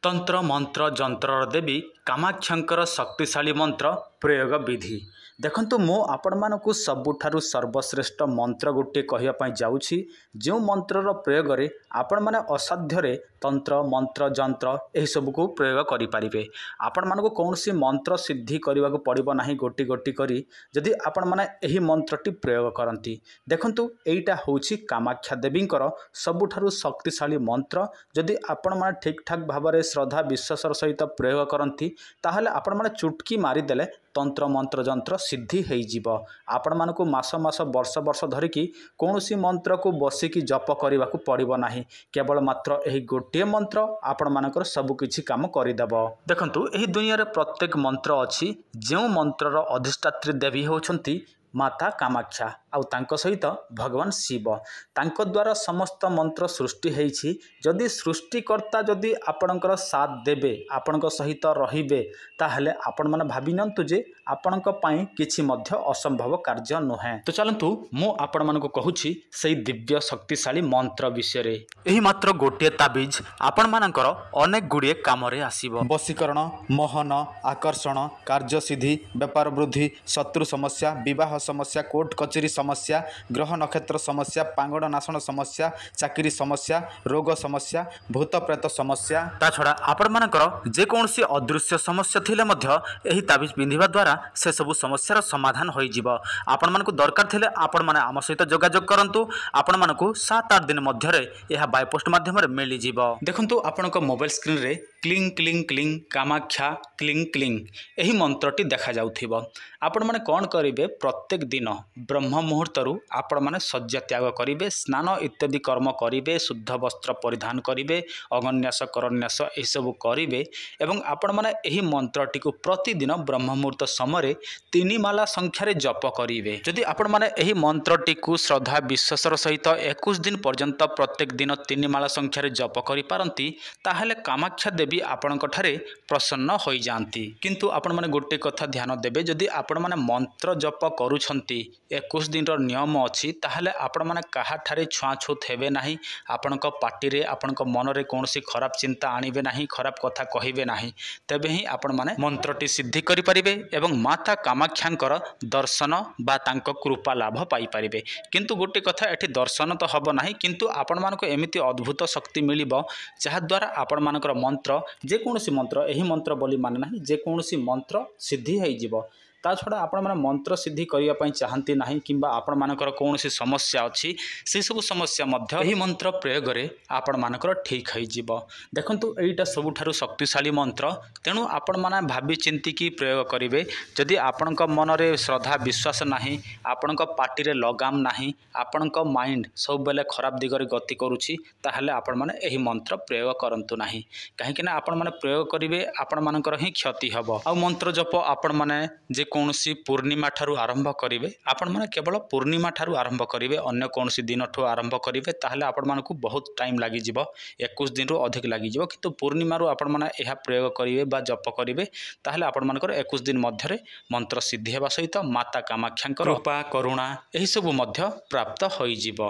तंत्र मंत्र जंत्रर देवी कामाक्षांकर शक्तिशाली मंत्र प्रयोग विधि देखंतु मो आपण मानकु सबुठारु सर्वश्रेष्ठ मंत्र गोटे कहवाई जाऊँगी जो मंत्रर प्रयोग रे आपण माने असाध्य रे तंत्र मंत्र जंत्र यही सबको प्रयोग करें आपण मानकु कौनसी मंत्र सिद्धि करने को पड़ो ना गोटी गोटी करी जदि आपण माने यही मंत्रटी प्रयोग करती देखंतु एटा होछि कामाख्या देवींकर सबुठारु शक्तिशाली मंत्र जदि आपण माने ठीक ठाक भाव में श्रद्धा विश्वासर सहित प्रयोग करती ताहले आपण माने चुटकी मारिदेले तंत्र मंत्र जंत्र सिद्धि हो आपण मानकु मास मास वर्ष वर्ष धरिकी कौनसी मंत्र को बसिकी जप करने को पड़ो ना केवल मात्र यही गोटे मंत्र आपण मानकर सबकिछि काम करदेव देखंतु एही दुनिया रे प्रत्येक मंत्र अच्छी जो मंत्रर अधिष्ठात्री देवी होछंती माता कामाख्या आउ तांको सहित भगवान शिव तांको द्वारा समस्त मंत्र सृष्टि होईछि जदि सृष्टिकर्ता जदि आपणकर साथ देबे आपणक सहित रहिबे ताहले आपण माने भाबि नंतु जे आपणक पई किछि मध्य असंभव कार्य नुहे तो चलंतु मु आपण मानको कहूछि सेही दिव्य शक्तिशाली मंत्र विषय रे एही मात्र गोटे ताबिज आपण मानकर अनेक गुडिये काम रे आसीबो वशीकरण मोहन आकर्षण कार्यसिद्धि व्यापार वृद्धि शत्रु समस्या विवाह समस्या कोर्ट कचेरी समस्या ग्रह नक्षत्र समस्या पांगड़ नाशण समस्या चाकरी समस्या रोग समस्या भूत प्रेत समस्या ता छड़ा आपण मानकर जे कोनसी अदृश्य समस्या थिले मध्य एही ताबिज पिंधिबा द्वारा से सब समस्यार समाधान होई जिवो आपण मानको दरकार थिले आपण माने आम सहित जोगाजोग करंतु आपण मानको 7-8 दिन मध्य रे एहा बाय पोस्ट माध्यम रे मिली जिवो देखंतु आपनक मोबाइल स्क्रीन रे cling cling cling Kamakhya cling cling एही मंत्रटी देखा जाउथिबो आपण माने कोन करिवे प्रत्येक दिन ब्रह्म मुहूर्तरु आपण माने शय्या त्याग करिवे स्नान इत्यादि कर्म करिवे शुद्ध वस्त्र परिधान करिवे अगन्यास करन्यास एही सब करिवे एवं आपण माने एही मंत्रटी को प्रतिदिन ब्रह्म मुहूर्त समय 3 माला संख्यार जप करिवे जदि आपण माने एही मंत्रटी को श्रद्धा विश्वासर सहित 21 दिन पर्यंत प्रत्येक दिन 3 माला संख्यार जप करि पारंती ताहले कामाख्या देवी आपणक ठारे प्रसन्न होई जांती किंतु आपण माने गोटे कथा ध्यान देबे जदि आपण माने मंत्र जप करूछंती 21 दिन नियम अच्छी ताहले आपण माने काहा ठारे छुआछूत हेबे नाही आपणक पार्टी रे आपणक मन रे कोनोसी खराब चिंता आनिबे नाही खराब कथा कहिबे नाही तबे ही आपण माने मंत्रटी सिद्धि करि परिबे एवं माता कामाख्यांकर दर्शन बा तांको कृपा लाभ पाई परिबे किंतु गोटे कथा एठी दर्शन तो हबो नाही किंतु आपण मानको एमिति अद्भुत शक्ति मिलिबो जहा द्वारा आपण मानकर मंत्र जे कोनोसी मंत्र एही मंत्र बोली माने नाही जे कोनोसी मंत्र सिद्धि होई जिवो ता छड़ा आपण माने मंत्र सिद्धि करिया पई चाहंती नाही किंबा आपण मानकर कोनोसी समस्या अछि से सब समस्या मध्य एही मंत्र प्रयोग रे आपण मानकर ठीक होई जिवो देखंतु एईटा सबुठारु शक्तिशाली मंत्र तेणु आपण माने भाबी चिंती की प्रयोग करिवे जदि आपणक मन रे श्रद्धा विश्वास नाही आपणक पार्टी रे लगाम नाही आपणक माइंड सब बेले खराब दिगरे गति करूछि ताहले आपण माने एही मंत्र प्रयोग करंतु नाही काहे कि ना आपण माने प्रयोग करिवे आपण मानकर ही क्षति हबो आ मंत्र जप आपण माने जे कौनसी पूर्णिमा ठारू आरंभ करेंगे आपण माने केवल पूर्णिमा ठारू आरंभ करेंगे अन्य कौनसी दिन ठू आरंभ करेंगे ताहले आपण मानकु बहुत टाइम लगी जिवो 21 दिन रु अधिक लगी जिवो किंतु पूर्णिमा रु आपण माने एहा प्रयोग करेंगे बा जप करेंगे ताहले आपण मानकर 21 दिन मध्य रे मंत्र सिद्धि हेबा सहित माता कामाख्यांकर कृपा करुणा एही सब मध्य प्राप्त होई जिवो।